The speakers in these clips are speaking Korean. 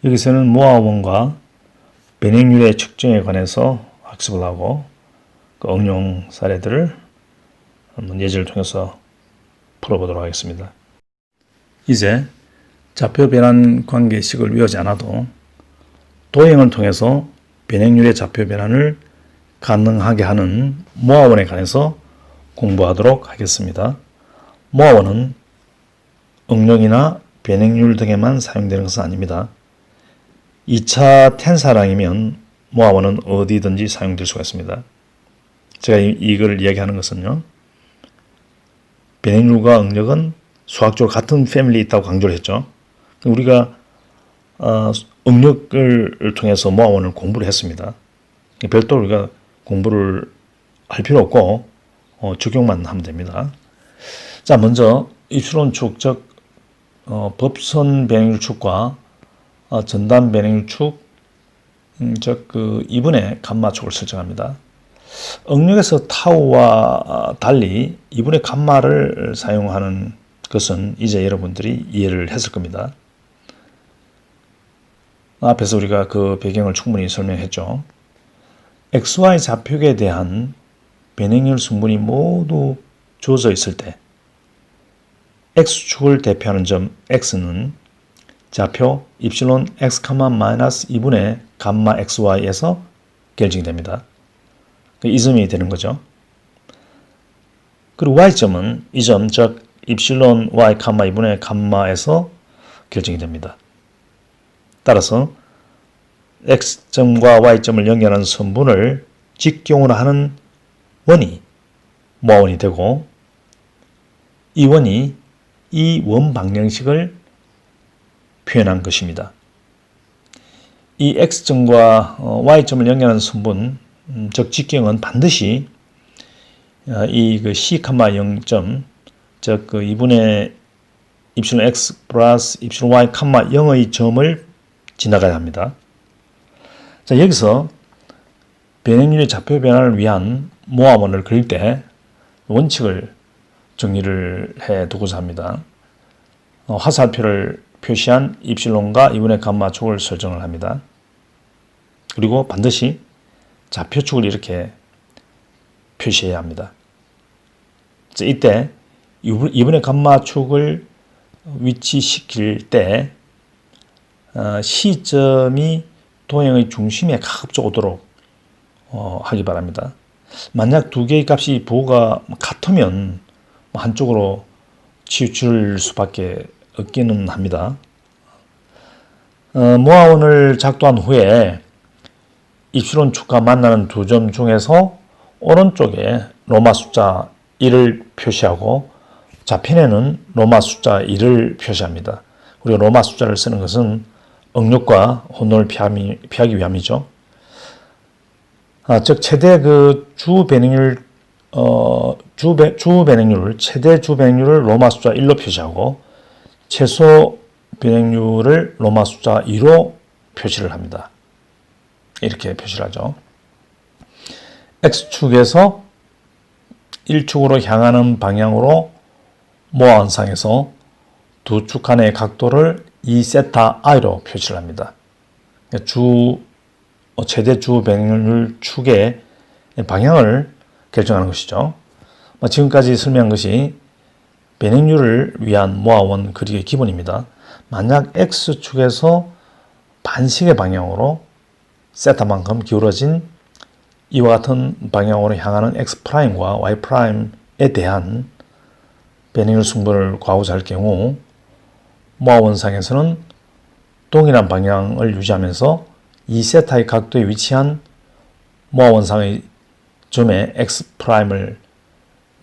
여기서는 모아원과 변형률의 측정에 관해서 학습을 하고 그 응용 사례들을 한번 예제를 통해서 풀어보도록 하겠습니다. 이제 좌표 변환 관계식을 외우지 않아도 도형을 통해서 변형률의 좌표 변환을 가능하게 하는 모아원에 관해서 공부하도록 하겠습니다. 모아원은 응용이나 변형률 등에만 사용되는 것은 아닙니다. 2차 텐사랑이면 모아원은 어디든지 사용될 수가 있습니다. 제가 이걸 이야기하는 것은요, 변형률과 응력은 수학적으로 같은 패밀리에 있다고 강조를 했죠. 우리가 응력을 통해서 모아원을 공부를 했습니다. 별도로 우리가 공부를 할 필요 없고 적용만 하면 됩니다. 자, 먼저 입술원축, 즉 법선 변형률 축과 전단 변형률 축, 즉 2분의 감마축을 설정합니다. 응력에서 타우와 달리 2분의 감마를 사용하는 것은 이제 여러분들이 이해를 했을 겁니다. 앞에서 우리가 그 배경을 충분히 설명했죠. XY 좌표에 대한 변형률 성분이 모두 주어져 있을 때 X축을 대표하는 점 X는 좌표 입실론 X, 마이너스 2분의 감마 XY에서 결정이 됩니다. 이 점이 되는 거죠. 그리고 Y점은 이 점, 즉 입실론 Y, 2분의 감마에서 결정이 됩니다. 따라서 X점과 Y점을 연결하는 선분을 직경으로 하는 원이 모아원이 되고, 이 원이 이 원 방정식을 표현한 것입니다. 이 X점과 Y점을 연결하는 선분, 즉 직경은 반드시 이 C, 0점, 즉 2분의 입실론 X 플러스 입실론 Y, 0의 점을 지나가야 합니다. 자, 여기서 변형률의 좌표 변화를 위한 모아원을 그릴 때 원칙을 정리를 해 두고자 합니다. 화살표를 표시한 입실론과 2분의 감마축을 설정을 합니다. 그리고 반드시 좌표축을 이렇게 표시해야 합니다. 자, 이때 2분의 감마축을 위치시킬 때 시점이 도형의 중심에 가급적 오도록 하기 바랍니다. 만약 두 개의 값이 부호가 같으면 한쪽으로 치우칠 수밖에 없기는 합니다. 모아원을 작도한 후에 입술원 축과 만나는 두 점 중에서 오른쪽에 로마 숫자 1을 표시하고 좌편에는 로마 숫자 2를 표시합니다. 우리가 로마 숫자를 쓰는 것은 응력과 혼돈을 피하기 위함이죠. 즉 최대 주 변형률 최대 주 변형률을 로마 숫자 1로 표시하고 최소 변형률을 로마 숫자 2로 표시를 합니다. 이렇게 표시를 하죠. X축에서 1축으로 향하는 방향으로 모아원상에서 두 축 간의 각도를 2세타 i로 표시를 합니다. 최대 주 변형률 축의 방향을 결정하는 것이죠. 지금까지 설명한 것이 변형률을 위한 모아원 그리기의 기본입니다. 만약 X축에서 반식의 방향으로 세타만큼 기울어진 이와 같은 방향으로 향하는 X'과 Y'에 대한 변형률 승분을 구하고자 할 경우 모아원상에서는 동일한 방향을 유지하면서 2세타의 각도에 위치한 모아원상의 점에 X'을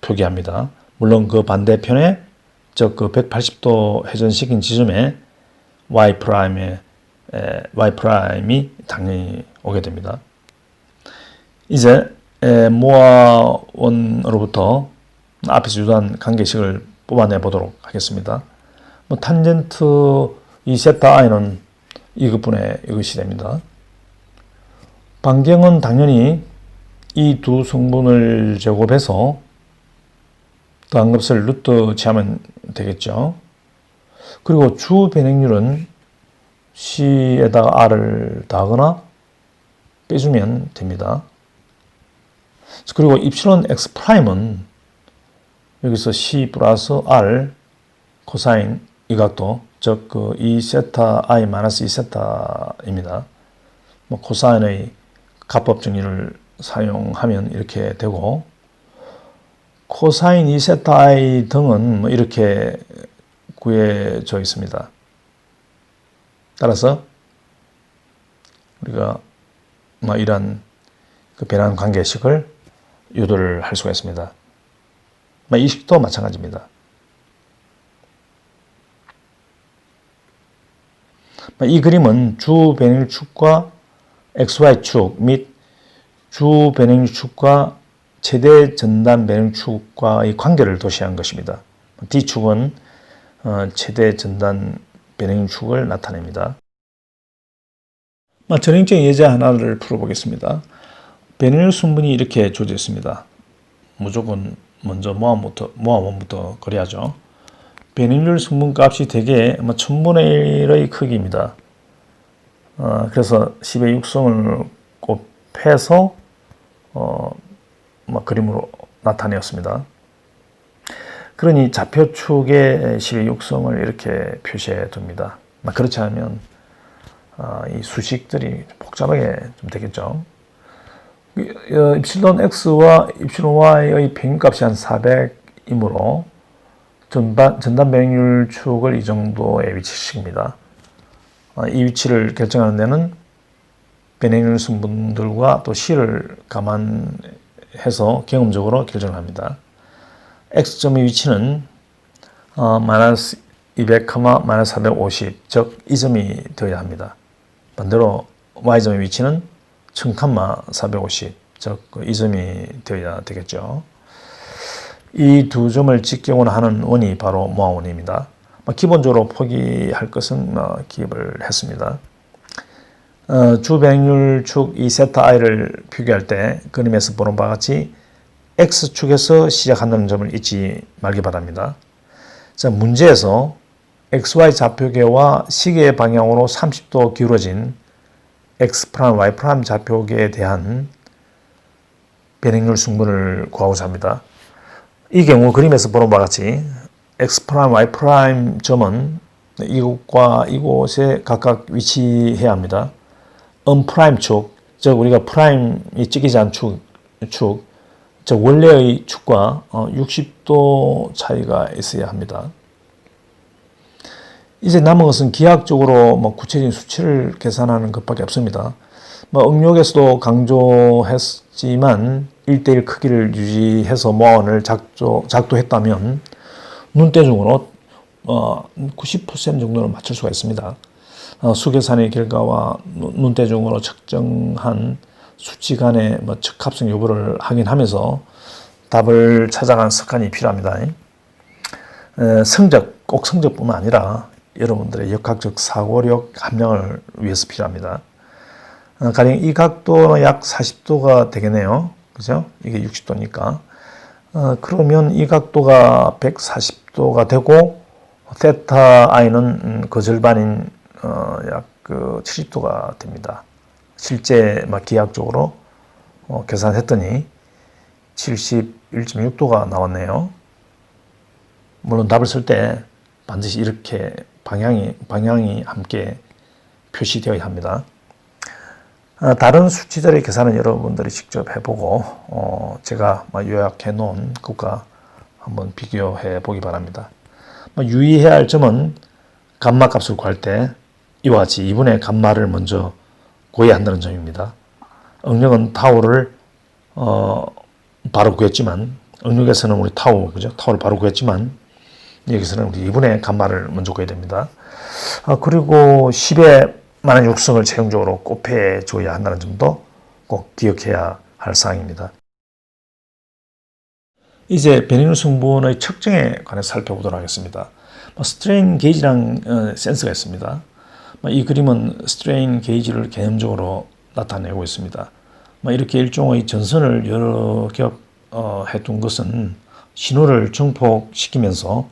표기합니다. 물론 그 반대편에 즉 180도 회전시킨 지점에 Y'이 당연히 오게 됩니다. 이제 모아원으로부터 앞에서 유도한 관계식을 뽑아내 보도록 하겠습니다. 탄젠트 2세타 i는 이것분의 이것이 됩니다. 반경은 당연히 이 두 성분을 제곱해서 더한 값을 루트 취하면 되겠죠. 그리고 주 변형률은 C에다가 R을 더하거나 빼주면 됩니다. 그리고 입실론 X 프라임은 여기서 C 플러스 R 코사인 이 각도, 즉 그 2세타 I 마이너스 2세타입니다. 뭐 코사인의 가법 정의를 사용하면 이렇게 되고, 코사인 2세타 I 등은 뭐 이렇게 구해져 있습니다. 따라서 우리가 뭐 이런 그 변환 관계식을 유도를 할 수가 있습니다. 뭐 이 식도 마찬가지입니다. 이 그림은 주 변형축과 XY축 및 주 변형축과 최대 전단 변형축과의 관계를 도시한 것입니다. D축은 최대 전단 변형축을 나타냅니다. 전형적인 예제 하나를 풀어보겠습니다. 변형 순분이 이렇게 주어져 있습니다. 무조건 먼저 모함원부터 그려야죠. 변형률 순분값이 대개 1000분의 1의 크기입니다. 그래서 10의 6성을 곱해서 그림으로 나타내었습니다. 그러니 좌표축의 10의 6성을 이렇게 표시해 둡니다. 그렇지 않으면 이 수식들이 복잡하게 좀 되겠죠. 입실론 X와 입실론 Y의 평균값이 한 400이므로 전단 변형률 축을 이 정도에 위치시킵니다. 이 위치를 결정하는 데는 변형률 순분들과 또 C를 감안해서 경험적으로 결정을 합니다. X점의 위치는 마이너스 200, 마이너스 450, 즉 이 점이 되어야 합니다. 반대로 Y점의 위치는 1000, 450, 즉 이 점이 되어야 되겠죠. 이 두 점을 직경으로 하는 원이 바로 모함원입니다. 기본적으로 포기할 것은 기입을 했습니다. 주 변형률 축 2세타 I를 표기할 때 그림에서 보는 바와 같이 X축에서 시작한다는 점을 잊지 말기 바랍니다. 자, 문제에서 XY 좌표계와 시계의 방향으로 30도 기울어진 X', Y' 좌표계에 대한 변형률 순분을 구하고자 합니다. 이 경우 그림에서 보는 바와 같이 X', Y' 점은 이곳과 이곳에 각각 위치해야 합니다. 언프라임 축, 즉 우리가 프라임이 찍히지 않은 축, 즉 원래의 축과 60도 차이가 있어야 합니다. 이제 남은 것은 기하학적으로 구체적인 수치를 계산하는 것밖에 없습니다. 응용에서도 강조했지만 1:1 크기를 유지해서 모함원을 작도했다면 눈대중으로 90% 정도는 맞출 수가 있습니다. 수계산의 결과와 눈대중으로 측정한 수치 간의 적합성 여부를 확인하면서 답을 찾아가는 습관이 필요합니다. 성적, 꼭 성적뿐만 아니라 여러분들의 역학적 사고력 함량을 위해서 필요합니다. 가령 이 각도는 약 40도가 되겠네요. 그죠? 이게 60도니까. 그러면 이 각도가 140도가 되고, 세타 i는 그 절반인 약 70도가 됩니다. 실제 기하학적으로 계산했더니 71.6도가 나왔네요. 물론 답을 쓸 때 반드시 이렇게 방향이 함께 표시되어야 합니다. 다른 수치들의 계산은 여러분들이 직접 해보고 제가 요약해 놓은 것과 한번 비교해 보기 바랍니다. 유의해야 할 점은 감마 값을 구할 때 이와 같이 2분의 감마를 먼저 구해야 한다는 점입니다. 응력은 타우를 바로 구했지만, 응력에서는 우리 타우를 바로 구했지만 여기서는 우리 2분의 감마를 먼저 구해야 됩니다. 그리고 10의 많은 육성을 최종적으로 곱해 줘야 한다는 점도 꼭 기억해야 할 사항입니다. 이제 변형률 성분의 측정에 관해서 살펴보도록 하겠습니다. 스트레인 게이지라는 센서가 있습니다. 이 그림은 스트레인 게이지를 개념적으로 나타내고 있습니다. 이렇게 일종의 전선을 여러 겹 해둔 것은 신호를 증폭시키면서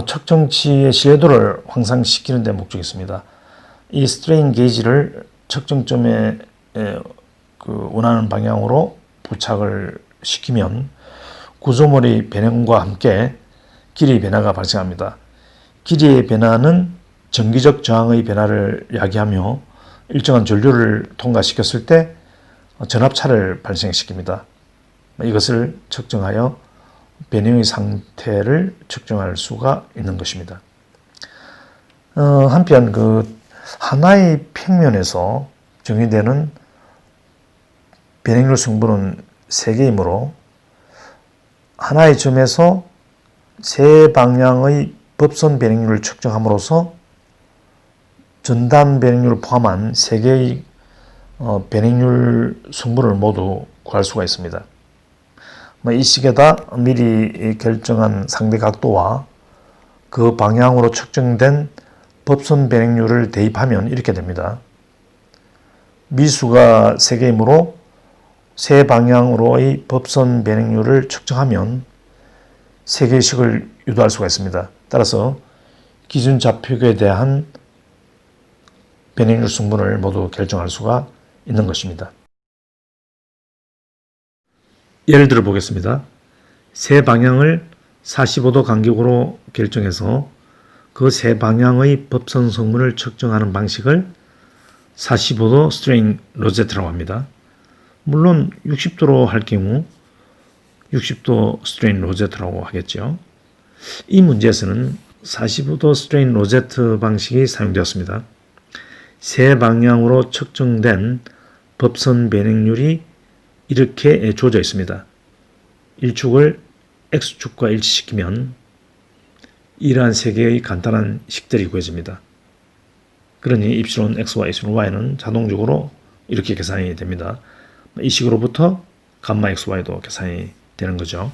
측정치의 신뢰도를 향상시키는 데 목적이 있습니다. 이 스트레인 게이지를 측정점에 원하는 방향으로 부착을 시키면 구조물의 변형과 함께 길이 변화가 발생합니다. 길이의 변화는 정기적 저항의 변화를 야기하며 일정한 전류를 통과시켰을 때 전압차를 발생시킵니다. 이것을 측정하여 변형의 상태를 측정할 수가 있는 것입니다. 한편 하나의 평면에서 정의되는 변형률 성분은 3개이므로 하나의 점에서 세 방향의 법선 변형률을 측정함으로써 전단 변형률을 포함한 3개의 변형률 성분을 모두 구할 수가 있습니다. 이 식에다 미리 결정한 상대 각도와 그 방향으로 측정된 법선 변형률을 대입하면 이렇게 됩니다. 미수가 3개이므로 세 방향으로의 법선 변형률을 측정하면 3개의 식을 유도할 수가 있습니다. 따라서 기준 좌표에 대한 변형률 성분을 모두 결정할 수가 있는 것입니다. 예를 들어 보겠습니다. 세 방향을 45도 간격으로 결정해서 그 세 방향의 법선 성분을 측정하는 방식을 45도 스트레인 로제트라고 합니다. 물론 60도로 할 경우 60도 스트레인 로제트라고 하겠죠. 이 문제에서는 45도 스트레인 로제트 방식이 사용되었습니다. 세 방향으로 측정된 법선 변형률이 이렇게 주어져 있습니다. 1축을 X축과 일치시키면 이러한 세 개의 간단한 식들이 구해집니다. 그러니 입실론 X와 입실론 Y는 자동적으로 이렇게 계산이 됩니다. 이 식으로부터 감마 XY도 계산이 되는 거죠.